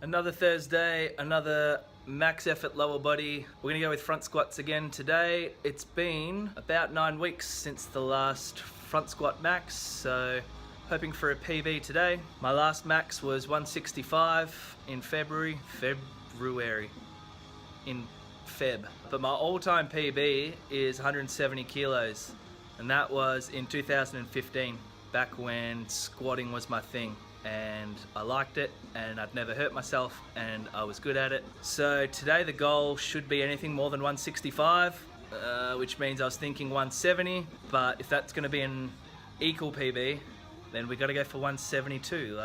Another Thursday, another max effort lower body. We're gonna go with front squats again today. It's been about 9 weeks since the last front squat max, so hoping for a PB today. My last max was 165 in February, but my all-time PB is 170 kilos, and that was in 2015, back when squatting was my thing. And I liked it, and I'd never hurt myself, and I was good at it. So today the goal should be anything more than 165, which means I was thinking 170, but if that's gonna be an equal PB, then we gotta go for 172,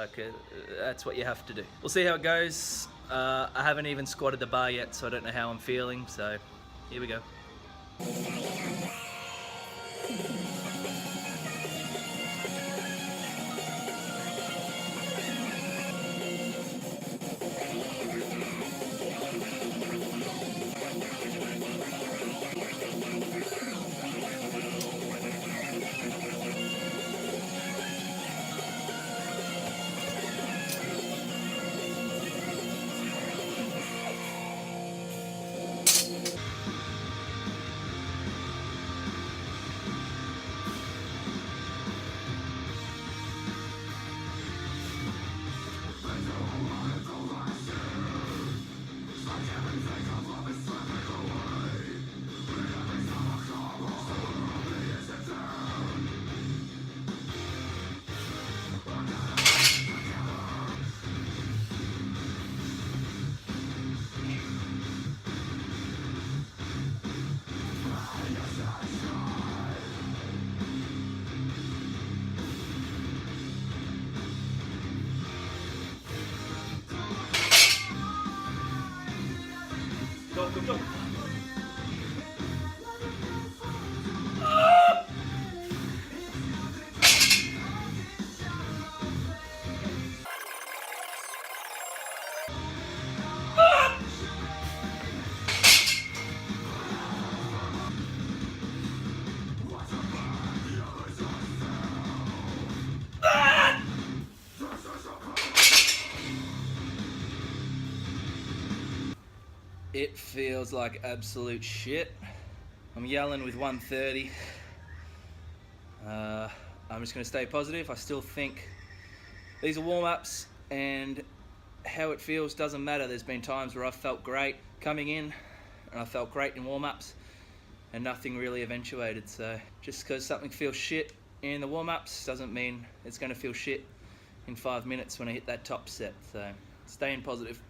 that's what you have to do. We'll see how it goes. I haven't even squatted the bar yet, so I don't know how I'm feeling, so here we go. Go. It feels like absolute shit. I'm yelling with 130. I'm just gonna stay positive. I still think these are warm-ups, and how it feels doesn't matter. There's been times where I've felt great coming in, and I felt great in warm-ups, and nothing really eventuated. So just because something feels shit in the warm-ups doesn't mean it's gonna feel shit in 5 minutes when I hit that top set. So staying positive.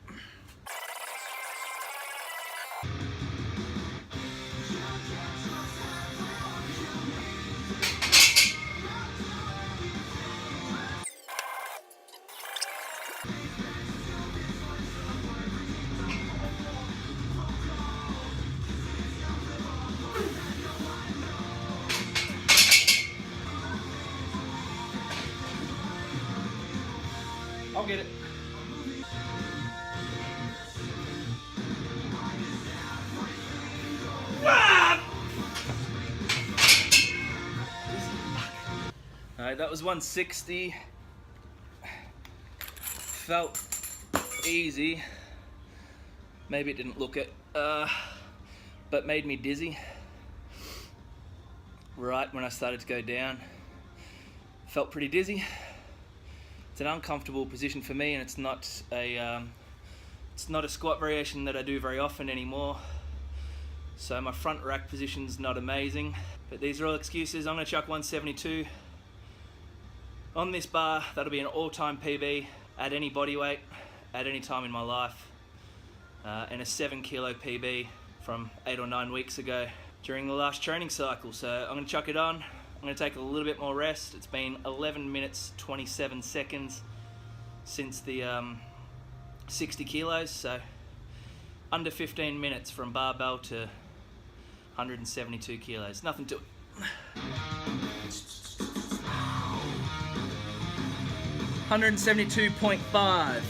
I'll get it. Alright, that was 160. Felt easy. Maybe it didn't look it, but made me dizzy. Right when I started to go down, felt pretty dizzy. It's an uncomfortable position for me, and it's not a squat variation that I do very often anymore. So my front rack position's not amazing, but these are all excuses. I'm gonna chuck 172 on this bar. That'll be an all-time PB at any body weight, at any time in my life, and a 7 kilo PB from 8 or 9 weeks ago during the last training cycle. So I'm gonna chuck it on. I'm gonna take a little bit more rest. It's been 11 minutes, 27 seconds since the 60 kilos, so under 15 minutes from barbell to 172 kilos. Nothing to it. 172.5.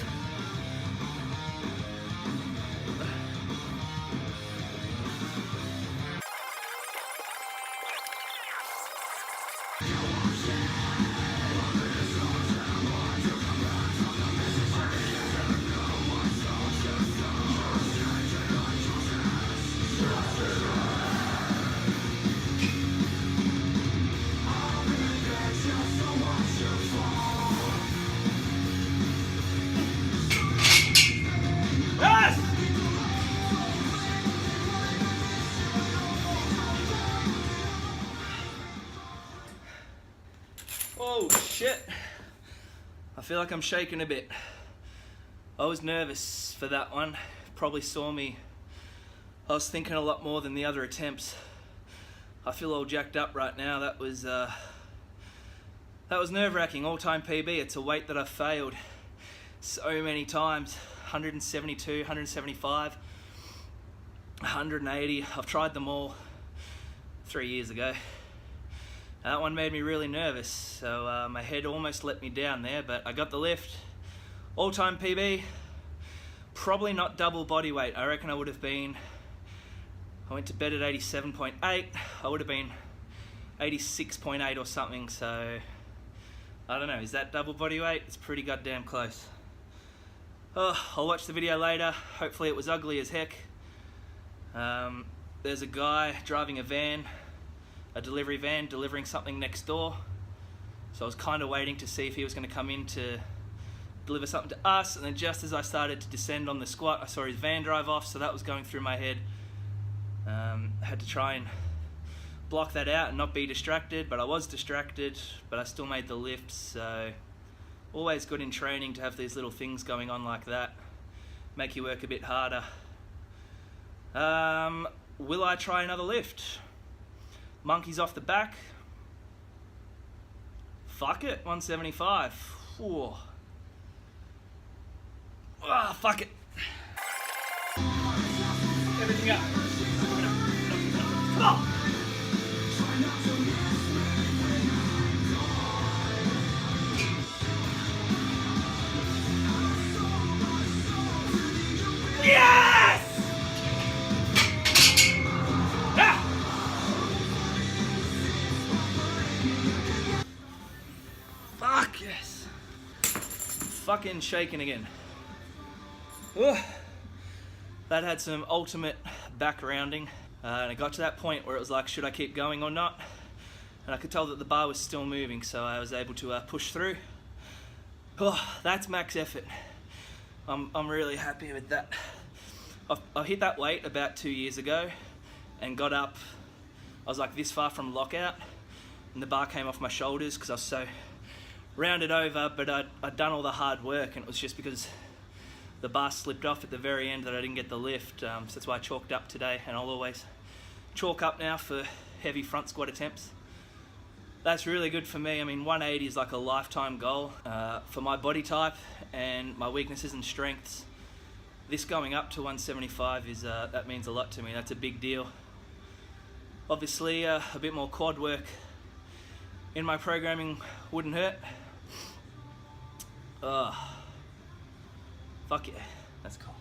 feel like I'm shaking a bit. I was nervous for that one. Probably saw me. I was thinking a lot more than the other attempts. I feel all jacked up right now. That was nerve-wracking. All-time PB. It's a weight that I've failed so many times. 172, 175, 180. I've tried them all 3 years ago. That one made me really nervous, so my head almost let me down there, but I got the lift. All-time PB, probably not double body weight. I reckon I would have been, I went to bed at 87.8, I would have been 86.8 or something, so I don't know, is that double body weight? It's pretty goddamn close. Oh, I'll watch the video later. Hopefully it was ugly as heck. There's a guy driving a van, a delivery van, delivering something next door. So I was kind of waiting to see if he was going to come in to deliver something to us, and then just as I started to descend on the squat, I saw his van drive off, so that was going through my head. Had to try and block that out and not be distracted, but I was distracted, but I still made the lift, so always good in training to have these little things going on like that. Make you work a bit harder. Will I try another lift? Monkeys off the back. Fuck it, 175. Whew. Ah, fuck it. Everything up. Come on. Yes! Ah! Fuck yes. Fucking shaking again. Ugh. That had some ultimate back rounding, and it got to that point where it was like, should I keep going or not? And I could tell that the bar was still moving, so I was able to push through. Oh, that's max effort. I'm really happy with that. I hit that weight about 2 years ago and got up. I was like this far from lockout, and the bar came off my shoulders because I was so rounded over, but I'd done all the hard work, and it was just because the bar slipped off at the very end that I didn't get the lift. So that's why I chalked up today, and I'll always chalk up now for heavy front squat attempts. That's really good for me. I mean, 180 is like a lifetime goal for my body type and my weaknesses and strengths. This going up to 175 is that means a lot to me. That's a big deal. Obviously, a bit more quad work in my programming wouldn't hurt. Fuck yeah, that's cool.